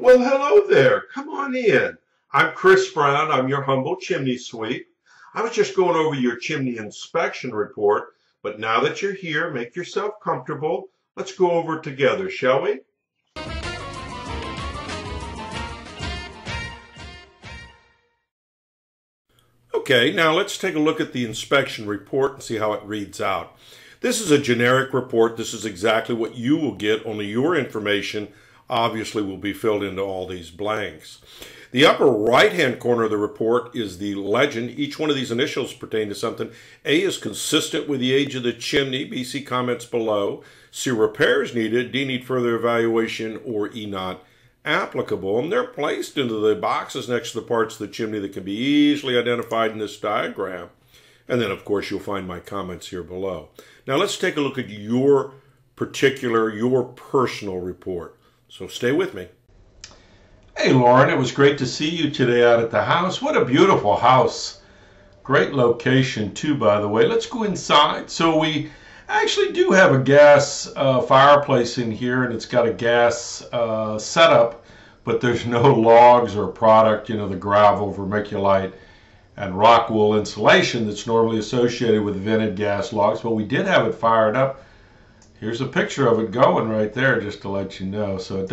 Well, hello there. Come on in. I'm Chris Brown. I'm your humble chimney sweep. I was just going over your chimney inspection report, but now that you're here, make yourself comfortable. Let's go over it together, shall we? Okay, now let's take a look at the inspection report and see how it reads out. This is a generic report. This is exactly what you will get, only your information obviously will be filled into all these blanks. The upper right-hand corner of the report is the legend. Each one of these initials pertain to something. A is consistent with the age of the chimney. B, see comments below. C, repairs needed. D, need further evaluation. Or E, not applicable. And they're placed into the boxes next to the parts of the chimney that can be easily identified in this diagram. And then, of course, you'll find my comments here below. Now, let's take a look at your personal report. So stay with me. Hey Lauren, it was great to see you today out at the house. What a beautiful house. Great location too, by the way. Let's go inside. So we actually do have a gas fireplace in here, and it's got a gas setup, but there's no logs or product, you know, the gravel, vermiculite, and rock wool insulation that's normally associated with vented gas logs. But we did have it fired up. Here's a picture of it going right there, just to let you know. So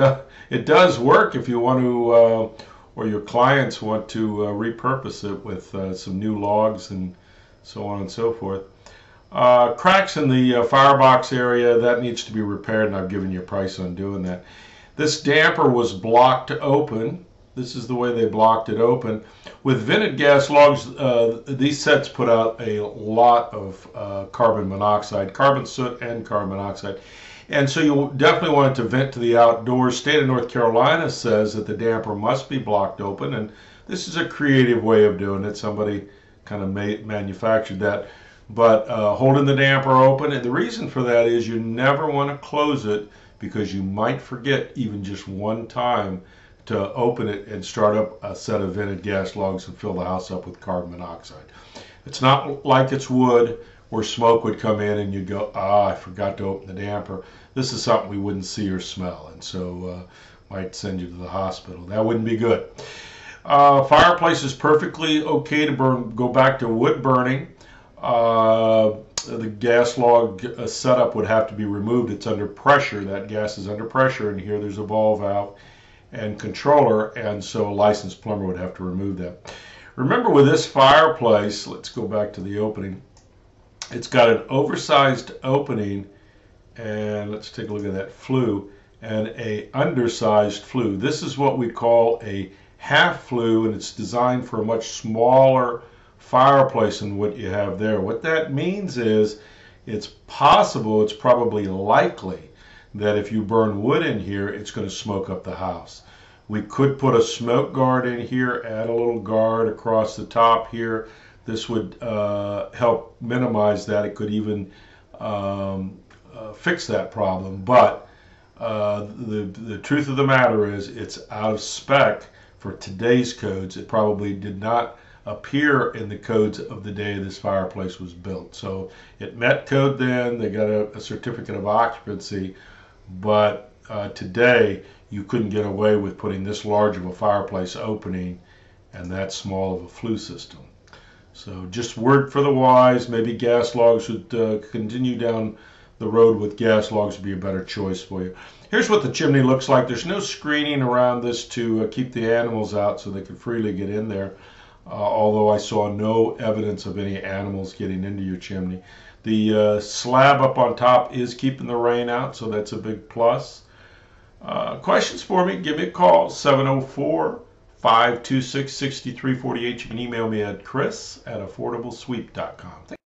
it does work if you want to, or your clients want to repurpose it with some new logs and so on and so forth. Cracks in the firebox area, that needs to be repaired, and I've given you a price on doing that. This damper was blocked open. This is the way they blocked it open. With vented gas logs, these sets put out a lot of carbon monoxide, carbon soot and carbon monoxide. And so you definitely want it to vent to the outdoors. State of North Carolina says that the damper must be blocked open, and this is a creative way of doing it. Somebody kind of manufactured that. But holding the damper open, and the reason for that is you never want to close it because you might forget even just one time to open it and start up a set of vented gas logs and fill the house up with carbon monoxide. It's not like it's wood where smoke would come in and you'd go, I forgot to open the damper. This is something we wouldn't see or smell, and so might send you to the hospital. That wouldn't be good. Fireplace is perfectly okay to go back to wood burning. The gas log setup would have to be removed. It's under pressure. That gas is under pressure, and here there's a ball valve and controller, and so a licensed plumber would have to remove that. Remember, with this fireplace, let's go back to the opening. It's got an oversized opening, and let's take a look at that flue, and a undersized flue. This is what we call a half flue, and it's designed for a much smaller fireplace than what you have there. What that means is it's possible, it's probably likely, that if you burn wood in here, it's going to smoke up the house. We could put a smoke guard in here, add a little guard across the top here. This would help minimize that. It could even fix that problem. But the truth of the matter is it's out of spec for today's codes. It probably did not appear in the codes of the day this fireplace was built. So it met code then. They got a certificate of occupancy. But today you couldn't get away with putting this large of a fireplace opening and that small of a flue system. So just word for the wise, maybe gas logs would continue down the road with gas logs would be a better choice for you. Here's what the chimney looks like. There's no screening around this to keep the animals out so they can freely get in there, although I saw no evidence of any animals getting into your chimney. The slab up on top is keeping the rain out, so that's a big plus. Questions for me, give me a call, 704-526-6348. You can email me at chris@affordablesweep.com.